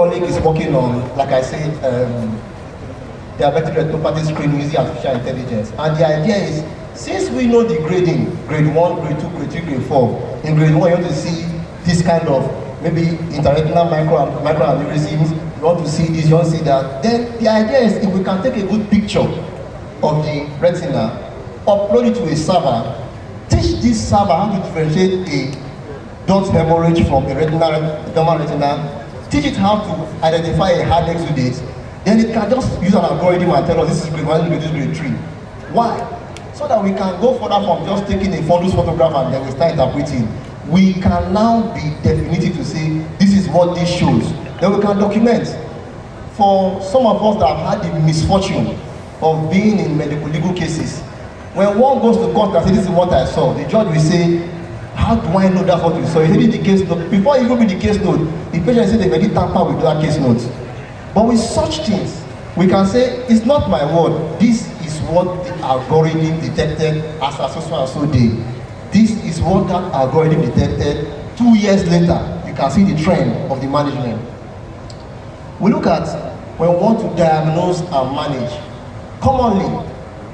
colleague is working on, like I said, diabetic retinopathy screening using artificial intelligence. And the idea is, since we know the grading, grade 1, grade 2, grade 3, grade 4, in grade 1 you want to see this kind of maybe intraretinal microaneurysms, you want to see this, you want to see that. Then the idea is if we can take a good picture of the retina, upload it to a server, teach this server how to differentiate a dot hemorrhage from a normal retina, teach it how to identify a hard exudate, then it can just use an algorithm and tell us this is grade 1, this is grade 3. Why? So that we can go further from just taking a fundus photograph and then we start interpreting. We can now be definitive to say this is what this shows. Then we can document. For some of us that have had the misfortune of being in medical legal cases, when one goes to court and says this is what I saw, the judge will say, how do I know that's what you saw? You need the case note. Before you even read the case note, the patient said they already tamper with that case note. But with such things, we can say, it's not my word. This is what the algorithm detected as a so day. This is what that algorithm detected. 2 years later, you can see the trend of the management. We look at when we want to diagnose and manage. Commonly,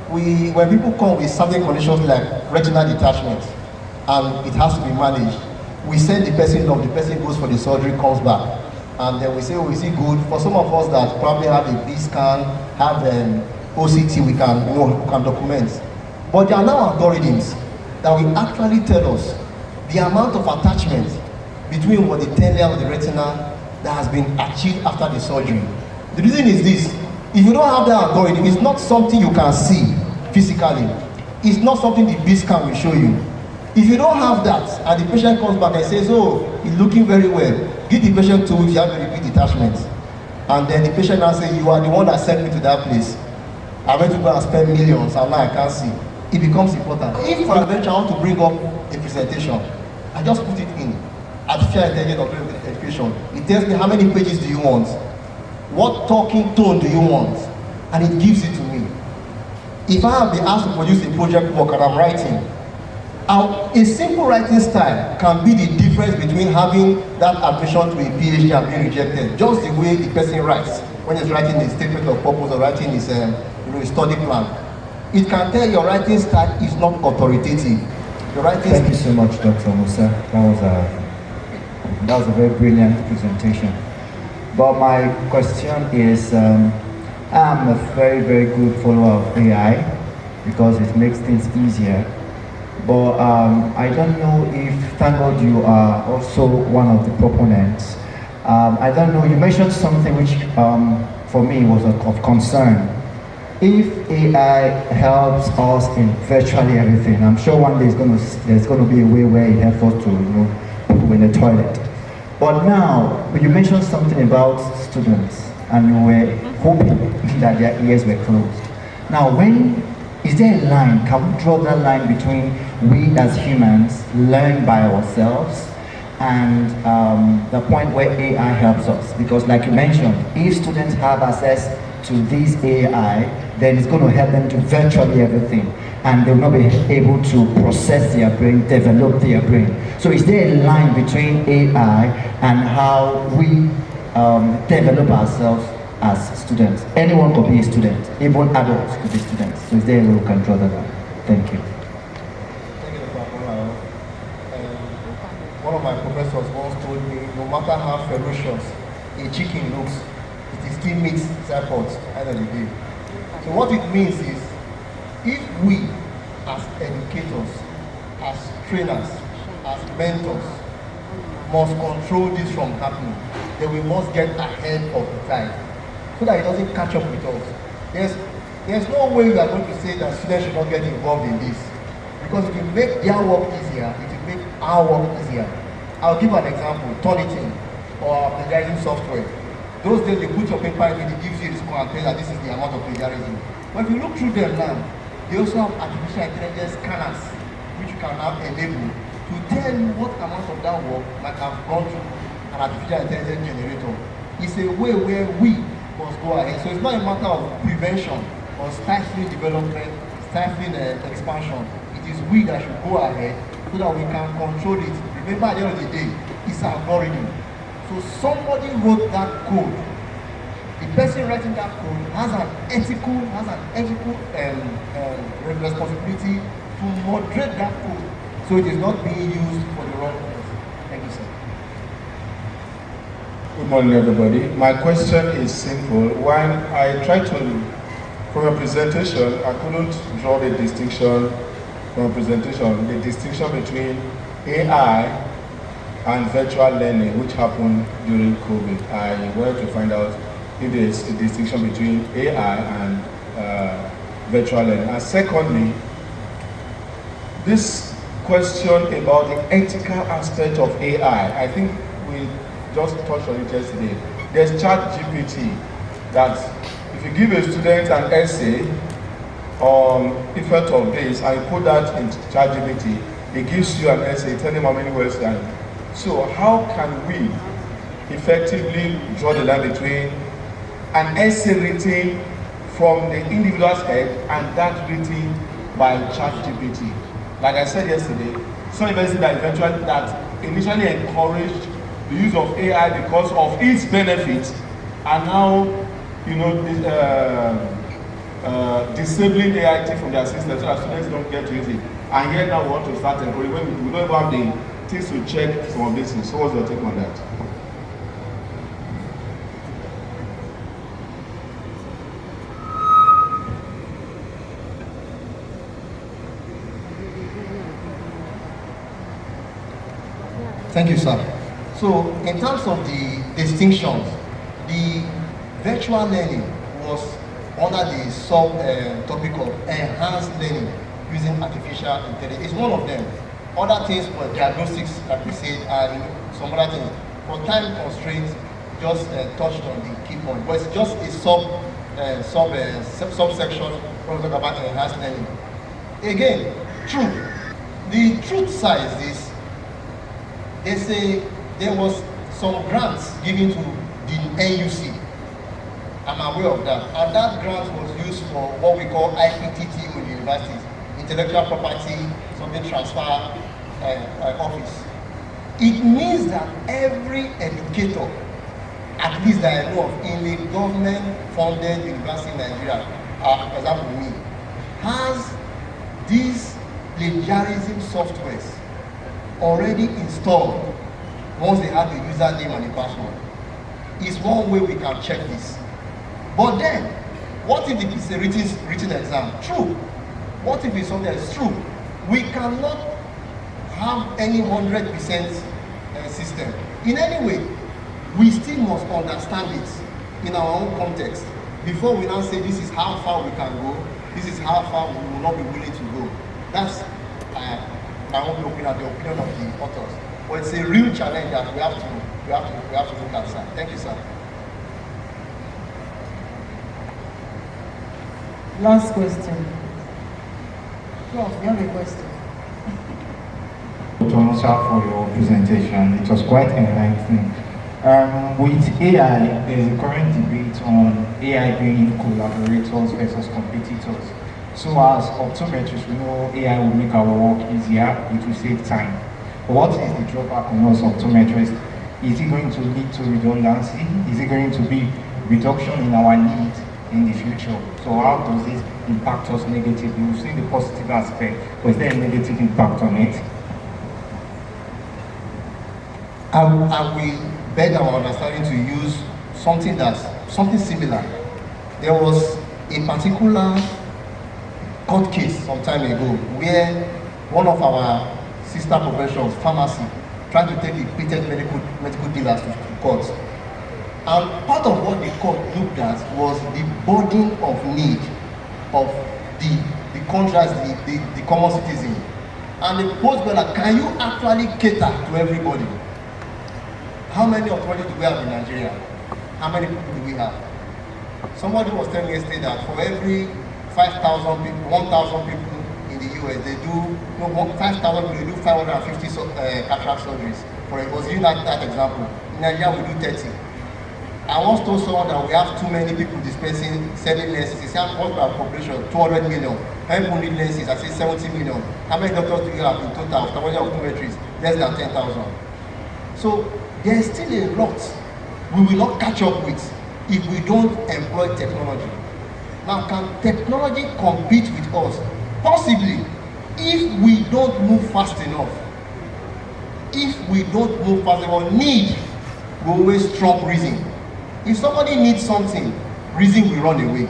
when people come with certain conditions like retinal detachment, and it has to be managed, we send the person off, the person goes for the surgery, comes back, and then we say, oh, is it good? For some of us that probably have a B scan, have OCT, we can document. But there are now algorithms that will actually tell us the amount of attachment between what the 10 layer of the retina that has been achieved after the surgery. The reason is this: if you don't have that algorithm, it's not something you can see physically. It's not something the B scan will show you. If you don't have that, and the patient comes back and says, oh, he's looking very well, give the patient 2 weeks, you have a repeat detachment. And then the patient now says, you are the one that sent me to that place. I went to go and spend millions, and now I can't see. It becomes important. If for adventure I want to bring up a presentation, I just put it in. Artificial intelligence education. It tells me how many pages do you want? What talking tone do you want? And it gives it to me. If I have been asked to produce a project work and I'm writing, a simple writing style can be the difference between having that admission to a PhD and being rejected. Just the way the person writes when he's writing a statement of purpose or writing his his study plan. It can tell your writing style is not authoritative. Your writing. Thank you so much, Dr. Musa. That was a very brilliant presentation. But my question is, I'm a very, very good follower of AI because it makes things easier. But I don't know if, thank God you are also one of the proponents. I don't know, you mentioned something which for me was of concern. If AI helps us in virtually everything, I'm sure one day there's going to be a way where it helps us to, put in the toilet. But now, you mentioned something about students, and you were hoping that their ears were closed. Now, is there a line? Can we draw that line between we as humans learn by ourselves and the point where AI helps us? Because like you mentioned, if students have access to this AI, then it's going to help them do virtually everything, and they'll not be able to process their brain, develop their brain. So is there a line between AI and how we develop ourselves as students? Anyone could be a student, even adults could be students. So is there a way we can draw that line? Thank you. Thank you, Dr. Apollao. One of my professors once told me, no matter how ferocious a chicken looks, it still meets airport at the end of the day. So what it means is, if we as educators, as trainers, as mentors, must control this from happening, then we must get ahead of the time so that it doesn't catch up with us. There's no way we are going to say that students should not get involved in this, because it will make their work easier, it will make our work easier. I'll give an example: Turnitin or plagiarism software. Those days you put your paper in, it gives you the score and tells that this is the amount of plagiarism. But if you look through them now, they also have artificial intelligence scanners, which you can now enable to tell you what amount of that work might have gone through an artificial intelligence generator. It's a way where we must go ahead. So it's not a matter of prevention or stifling development, stifling expansion. It is we that should go ahead so that we can control it. Remember, at the end of the day, it's an algorithm. So somebody wrote that code. The person writing that code has an ethical responsibility to moderate that code, so it is not being used for the wrong purpose. Thank you, sir. Good morning, everybody. My question is simple. When I tried to, from a presentation, I couldn't draw the distinction from a presentation, the distinction between AI and virtual learning, which happened during COVID. I wanted to find out if there is a distinction between AI and virtual learning. And secondly, this question about the ethical aspect of AI, I think we just touched on it yesterday. There's ChatGPT that if you give a student an essay on effect of this and you put that in ChatGPT, it gives you an essay, tell them how many words and so how can we effectively draw the line between an essay written from the individual's head and that written by ChatGPT? Like I said yesterday, some universities that initially encouraged the use of AI because of its benefits are now, disabling AI from their system so that students don't get to use it. And yet now we want to start encouraging when we don't even have the things to check some of these things. So what's your take on that? Thank you, sir. So, in terms of the distinctions, the virtual learning was under the sub-topic of enhanced learning using artificial intelligence. It's one of them. Other things for diagnostics, like we said, and some other things. For time constraints, just touched on the key point. But it's just a subsection when we talk about enhanced learning. Again, true. The truth side is this. There was some grants given to the NUC. I'm aware of that. And that grant was used for what we call IPTT with universities, intellectual property, something transfer office. It means that every educator, at least that I know of, in the government-funded university in Nigeria, for example me, has these plagiarism softwares already installed once they have the username and the password. It's one way we can check this. But then, what if it's a written exam? True. What if it's something that's true? We cannot have any 100% system. In any way, we still must understand it in our own context before we now say this is how far we can go, this is how far we will not be willing to go. That's my own opinion, the opinion of the authors. But it's a real challenge that we have to look at, sir. Thank you, sir. Last question. Prof, you have a question? Dr. Musa, for your presentation. It was quite enlightening. With AI, there is a current debate on AI being collaborators versus competitors. So as optometrists, we know AI will make our work easier, it will save time. But what is the drawback on us optometrists? Is it going to lead to redundancy? Is it going to be reduction in our need in the future? So how does this impact us negatively? We've seen the positive aspect, but is there a negative impact on it? I will beg our understanding to use something similar. There was a particular court case some time ago where one of our sister professions, pharmacy, tried to take the patent medical dealers to court. And part of what the court looked at was the burden of need of the contracts, the common citizen. And the post like, can you actually cater to everybody? How many authorities do we have in Nigeria? How many people do we have? Somebody was telling me yesterday that for every 5,000 people, 1,000 people in the US, they do, 5,000 people, they do 550 cataract surgeries. For it was using that example. In Nigeria, we do 30. I once told someone that we have too many people dispensing, selling lenses. He said, what's our population? 200 million. How many people need lenses? I say 70 million. How many doctors do you have in total? Optometrists, less than 10,000. So there is still a lot we will not catch up with if we don't employ technology. Now, can technology compete with us? Possibly, if we don't move fast enough. If we don't move fast enough, need will always trump reason. If somebody needs something, reason will run away.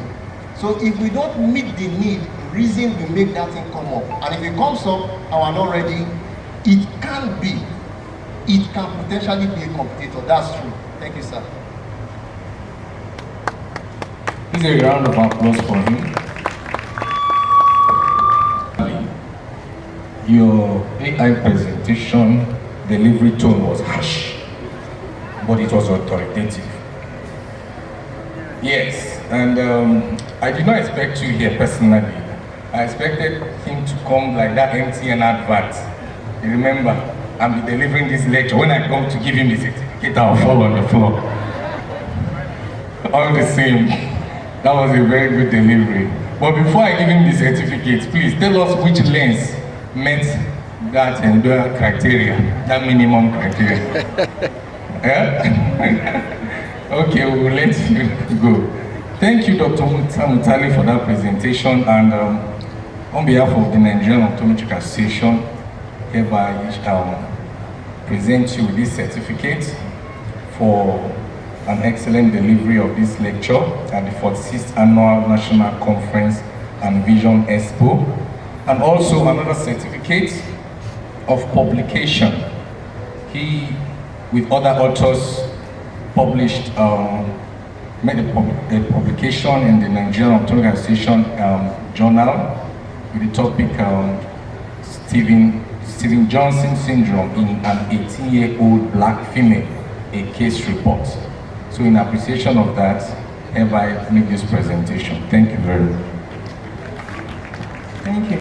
So if we don't meet the need, reason will make that thing come up. And if it comes up and we're not ready, it can potentially be a competitor. That's true. Thank you, sir. This is a round of applause for him. Your AI presentation delivery tone was harsh, but it was authoritative. Yes, and I did not expect you here personally. I expected him to come like that MTN advert. You remember, I'm delivering this lecture. When I come to give him the certificate, I'll fall on the floor. All the same, that was a very good delivery. But before I give him the certificate, please tell us which lens met that criteria, that minimum criteria. Yeah? Okay, we will let you go. Thank you, Dr. Musa Mutali, for that presentation. And on behalf of the Nigerian Optometric Association, hereby present you with this certificate for an excellent delivery of this lecture at the 46th Annual National Conference and Vision Expo, and also another certificate of publication. He, with other authors, published, made a publication in the Nigerian Optometric Association journal with the topic Steven Johnson syndrome in an 18-year-old black female, a case report. So in appreciation of that, hereby make this presentation. Thank you very much. Thank you.